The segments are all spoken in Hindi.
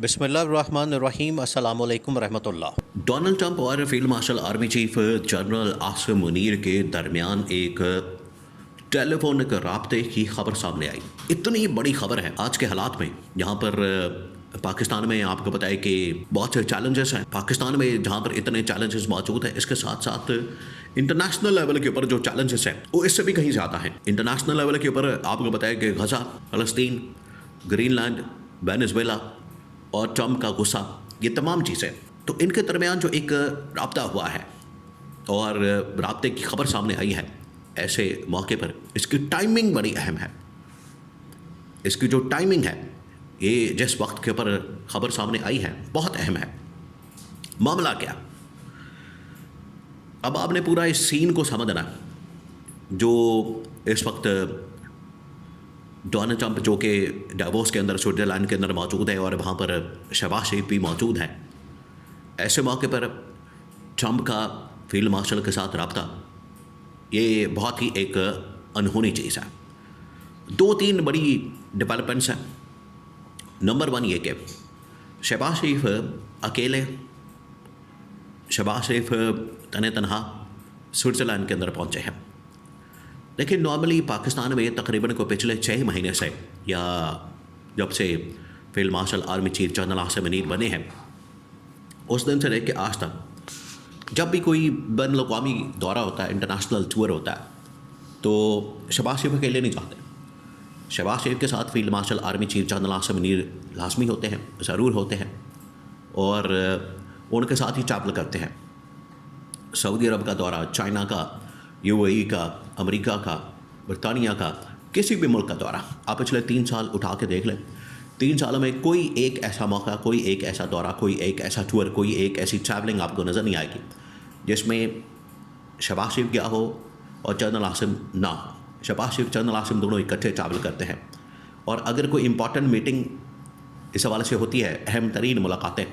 बिस्मिल्लाहिर्रहमानिर्रहीम अस्सलामु अलैकुम रहमतुल्लाह। डोनाल्ड ट्रंप और field marshal army chief general Asim Munir के दरमियान एक टेलीफोनिक राब्ते की खबर सामने आई। इतनी बड़ी खबर है आज के हालात में, यहाँ पर पाकिस्तान में आपको पता है कि बहुत से चैलेंजेस हैं। पाकिस्तान में जहाँ पर इतने चैलेंजेस मौजूद हैं, इसके साथ साथ इंटरनेशनल लेवल के ऊपर जो चैलेंजेस हैं वो इससे भी कहीं ज़्यादा हैं। इंटरनेशनल लेवल के ऊपर आपको पता है कि गजा, फ़लस्तीन, ग्रीनलैंड, वेनेजुएला और ट्रंप का गुस्सा, ये तमाम चीज़ें, तो इनके दरमियान जो एक राब्ता हुआ है और राब्ते की खबर सामने आई है, ऐसे मौके पर इसकी टाइमिंग बड़ी अहम है। इसकी जो टाइमिंग है, ये जिस वक्त के ऊपर खबर सामने आई है, बहुत अहम है। मामला क्या, अब आपने पूरा इस सीन को समझना जो इस वक्त डोनाल्ड ट्रंप जो कि डावोस के अंदर स्विट्ज़रलैंड के अंदर मौजूद है और वहाँ पर शहबाज शरीफ भी मौजूद है। ऐसे मौके पर ट्रंप का फील्ड मार्शल के साथ रब्ता, ये बहुत ही एक अनहोनी चीज़ है। दो तीन बड़ी डेवलपमेंट्स हैं। नंबर वन ये कि शहबाज शरीफ अकेले, शहबाज शरीफ तने तनहा स्विट्ज़रलैंड के अंदर पहुँचे हैं। लेकिन नॉर्मली पाकिस्तान में तकरीबन को पिछले 6 महीने से, या जब से field marshal army chief general Asim Munir बने हैं, उस दिन से लेकर आज तक जब भी कोई बैन अवी दौरा होता है, इंटरनेशनल टूर होता है, तो शहबाज शरीफ अकेले नहीं जाते। शहबाज शरीफ के साथ field marshal army chief general Asim Munir लाजमी होते हैं, ज़रूर होते हैं, और उनके साथ ही ट्रैवल करते हैं। सऊदी अरब का दौरा, चाइना का, यूएई का, अमेरिका का, बरतानिया का, किसी भी मुल्क का दौरा आप पिछले 3 साल उठा के देख लें, 3 सालों में कोई एक ऐसा मौका, कोई एक ऐसा दौरा, कोई एक ऐसा टूर, कोई एक ऐसी ट्रैवलिंग आपको नज़र नहीं आएगी जिसमें शहबाज शरीफ गया हो और जनरल आसिम ना हो। शहबाज शरीफ, जनरल आसिम दोनों इकट्ठे ट्रैवल करते हैं, और अगर कोई इंपॉर्टेंट मीटिंग इस हवाले से होती है, अहम तरीन मुलाकातें,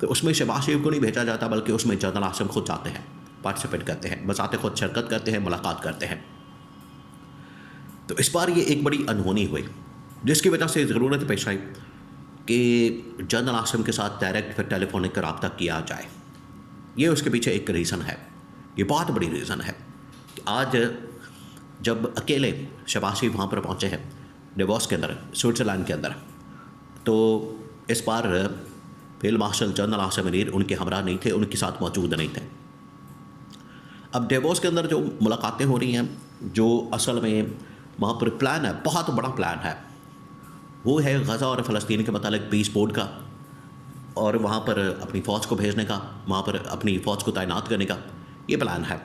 तो उसमें शहबाज शरीफ को नहीं भेजा जाता, बल्कि उसमें जनरल आसिम खुद जाते हैं, पार्टिसिपेट करते हैं, बजाते खुद शिरकत करते हैं, मुलाकात करते हैं। तो इस बार ये एक बड़ी अनहोनी हुई, जिसकी वजह से ज़रूरत पेश आई कि जनरल आसिम के साथ डायरेक्ट फिर टेलीफोनिक रब्ता किया जाए। ये उसके पीछे एक रीज़न है, ये बहुत बड़ी रीज़न है कि आज जब अकेले शहबाज शरीफ वहाँ पर पहुँचे हैं डावोस के अंदर, स्विट्ज़रलैंड के अंदर, तो इस बार field marshal general Asim Munir उनके हमरा नहीं थे, उनके साथ मौजूद नहीं थे। अब डावोस के अंदर जो मुलाकातें हो रही हैं, जो असल में वहाँ पर प्लान है, बहुत बड़ा प्लान है, वो है गज़ा और फ़लस्तीन के मतलब पीस बोर्ड का, और वहाँ पर अपनी फ़ौज को भेजने का, वहाँ पर अपनी फ़ौज को तैनात करने का ये प्लान है।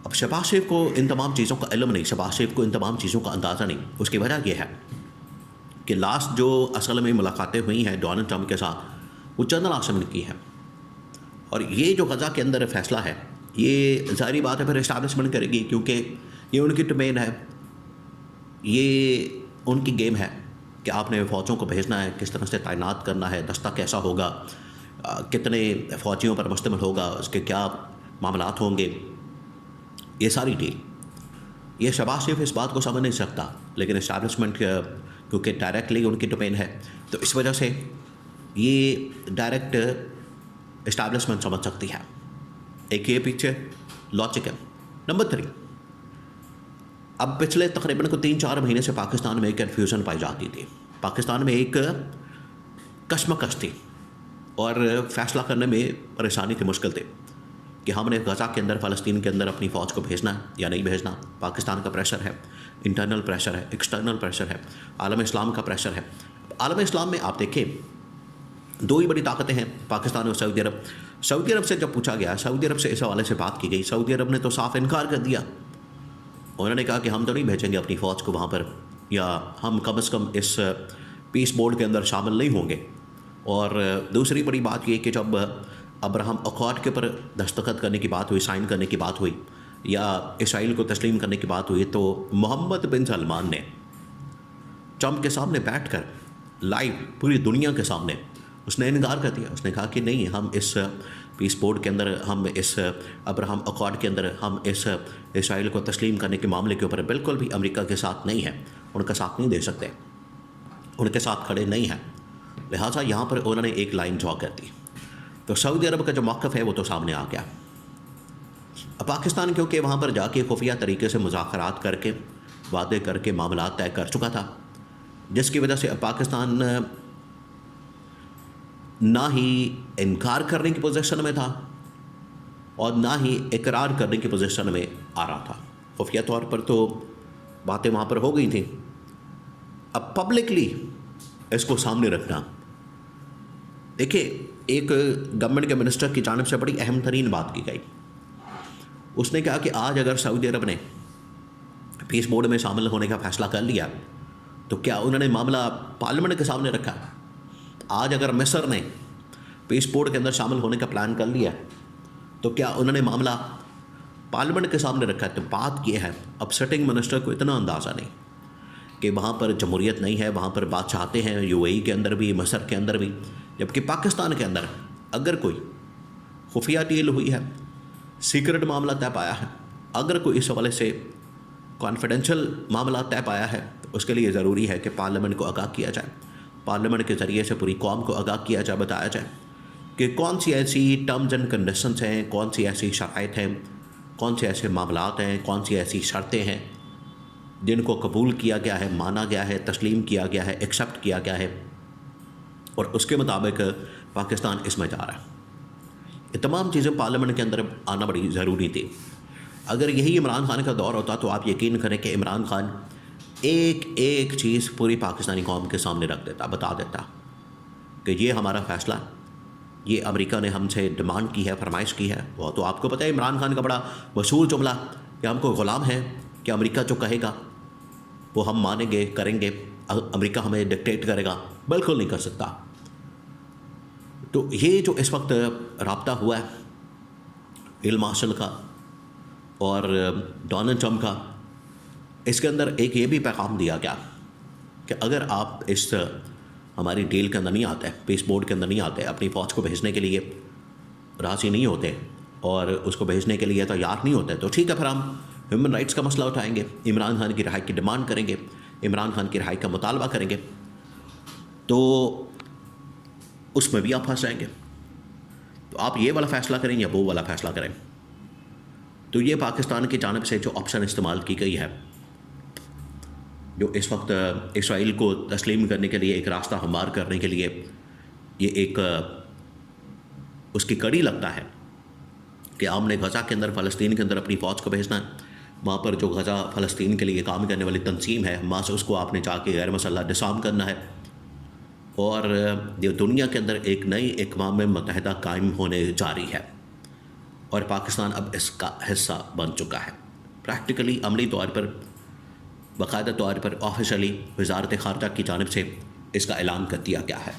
अब शहबाज शरीफ को इन तमाम चीज़ों का इल्म नहीं, शहबाज शरीफ को इन तमाम चीज़ों का अंदाज़ा नहीं। उसकी वजह यह है कि लास्ट जो असल में मुलाकातें हुई हैं डोनाल्ड ट्रंप के साथ, वो जनरल आसिम ने की है, और ये जो गज़ा के अंदर फैसला है, ये ज़ाहिर बात है फिर इस्टेब्लिशमेंट करेगी, क्योंकि ये उनकी डोमेन है, ये उनकी गेम है कि आपने फ़ौजों को भेजना है, किस तरह से तैनात करना है, दस्ता कैसा होगा, कितने फ़ौजियों पर मुश्तमिल होगा, उसके क्या मामलात होंगे, ये सारी डील। ये शहबाज शरीफ इस बात को समझ नहीं सकता, लेकिन इस्टेब्लिशमेंट क्योंकि डायरेक्टली उनकी डोमेन है, तो इस वजह से ये डायरेक्ट इस्टेब्लिशमेंट समझ सकती है। एक ये पीछे लॉजिक है। नंबर 3, अब पिछले तकरीबन को 3-4 महीने से पाकिस्तान में एक कन्फ्यूज़न पाई जाती थी, पाकिस्तान में एक कशमकश थी, और फैसला करने में परेशानी थी, मुश्किल थी कि हमने गज़ा के अंदर, फ़लस्तीन के अंदर अपनी फ़ौज को भेजना है या नहीं भेजना। पाकिस्तान का प्रेशर है, इंटरनल प्रेशर है, एक्सटर्नल प्रेशर है, आलम इस्लाम का प्रेशर है। आलम इस्लाम में आप देखें 2 ही बड़ी ताकतें हैं, पाकिस्तान और सऊदी अरब। सऊदी अरब से जब पूछा गया, सऊदी अरब से इस हवाले से बात की गई, सऊदी अरब ने तो साफ इनकार कर दिया। उन्होंने कहा कि हम तो नहीं भेजेंगे अपनी फ़ौज को वहाँ पर, या हम कम से कम इस पीस बोर्ड के अंदर शामिल नहीं होंगे। और दूसरी बड़ी बात ये कि जब अब्राहम अकॉर्ड के ऊपर दस्तखत करने की बात हुई, साइन करने की बात हुई, या इसराइल को तस्लीम करने की बात हुई, तो मोहम्मद बिन सलमान ने ट्रंप के सामने बैठकर लाइव पूरी दुनिया के सामने उसने इनकार कर दिया। उसने कहा कि नहीं, हम इस पीस बोर्ड के अंदर, हम इस अब्राहम अकॉर्ड के अंदर, हम इस इसराइल को तस्लीम करने के मामले के ऊपर बिल्कुल भी अमेरिका के साथ नहीं है, उनका साथ नहीं दे सकते, उनके साथ खड़े नहीं हैं। लिहाजा यहाँ पर उन्होंने एक लाइन ड्रॉ कर दी। तो सऊदी अरब का जो मौक़िफ़ है वो तो सामने आ गया। अब पाकिस्तान क्योंकि वहाँ पर जाके खुफिया तरीके से मुज़ाकरात करके वादे करके मामला तय कर चुका था, जिसकी वजह से अब पाकिस्तान ना ही इनकार करने की पोजीशन में था और ना ही इकरार करने की पोजीशन में आ रहा था। खुफिया तौर पर तो बातें वहाँ पर हो गई थी, अब पब्लिकली इसको सामने रखना। देखिए, एक गवर्नमेंट के मिनिस्टर की जानिब से बड़ी अहम तरीन बात की गई। उसने कहा कि आज अगर सऊदी अरब ने पीस बोर्ड में शामिल होने का फ़ैसला कर लिया तो क्या उन्होंने मामला पार्लियामेंट के सामने रखा। आज अगर मिस्र ने पीस बोर्ड के अंदर शामिल होने का प्लान कर लिया तो क्या उन्होंने मामला पार्लियामेंट के सामने रखा है। तो बात यह है, अब सिटिंग मिनिस्टर को इतना अंदाज़ा नहीं कि वहाँ पर जमहूरियत नहीं है, वहाँ पर बात चाहते हैं यूएई के अंदर भी, मिस्र के अंदर भी, जबकि पाकिस्तान के अंदर अगर कोई खुफिया डील हुई है, सीक्रेट मामला तय पाया है, अगर कोई इस हवाले से कॉन्फिडेंशियल मामला तय पाया है, तो उसके लिए ज़रूरी है कि पार्लियामेंट को आगाह किया जाए, पार्लियामेंट के ज़रिए से पूरी कौम को आगाह किया जाए, बताया जाए कि कौन सी ऐसी टर्म्स एंड कंडीशंस हैं, कौन सी ऐसी शराइत हैं, कौन से ऐसे मामलात हैं, कौन सी ऐसी शर्तें हैं जिनको कबूल किया गया है, माना गया है, तस्लीम किया गया है, एक्सेप्ट किया गया है, और उसके मुताबिक पाकिस्तान इसमें जा रहा है। ये तमाम चीज़ें पार्लियामेंट के अंदर आना बड़ी ज़रूरी थी। अगर यही इमरान खान का दौर होता तो आप यकीन करें कि इमरान खान एक एक चीज़ पूरी पाकिस्तानी कौम के सामने रख देता, बता देता कि ये हमारा फ़ैसला, ये अमेरिका ने हमसे डिमांड की है, फरमाइश की है। वो तो आपको पता है इमरान खान का बड़ा मशहूर जुमला कि हमको ग़ुलाम है कि अमेरिका जो कहेगा वो हम मानेंगे, करेंगे, अमेरिका हमें डिक्टेट करेगा, बिल्कुल नहीं कर सकता। तो ये जो इस वक्त राब्ता हुआ है फील्ड मार्शल का और डोनाल्ड ट्रंप का, इसके अंदर एक ये भी पैगाम दिया गया कि अगर आप इस हमारी डील के अंदर नहीं आते, पीस बोर्ड के अंदर नहीं आते, अपनी फ़ौज को भेजने के लिए राज़ी नहीं होते और उसको भेजने के लिए तैयार नहीं होते, तो ठीक है, फिर हम ह्यूमन राइट्स का मसला उठाएंगे, इमरान खान की रिहाई की डिमांड करेंगे, इमरान खान की रिहाई का मुतालबा करेंगे, तो उसमें भी आप फंस जाएंगे। तो आप ये वाला फ़ैसला करें या वो वाला फ़ैसला करें। तो ये पाकिस्तान की जानिब से जो ऑप्शन इस्तेमाल की गई है, जो इस वक्त इसराइल को तस्लीम करने के लिए, एक रास्ता हमवार करने के लिए, ये एक उसकी कड़ी लगता है कि आपने गज़ा के अंदर, फ़लस्तीन के अंदर अपनी फ़ौज को भेजना है। वहाँ पर जो गज़ा फ़लस्तीन के लिए काम करने वाली तंजीम है हमास, उसको आपने जाके गैर मसल्लह डिसार्म करना है और ये दुनिया के अंदर एक नई अक़वाम मुत्तहिदा कायम होने जा रही है और पाकिस्तान अब इसका हिस्सा बन चुका है। प्रैक्टिकली, अमली तौर पर, बाकायदा तौर पर, ऑफिशियली वज़ारत ख़ारजा की जानिब से इसका ऐलान कर दिया गया है।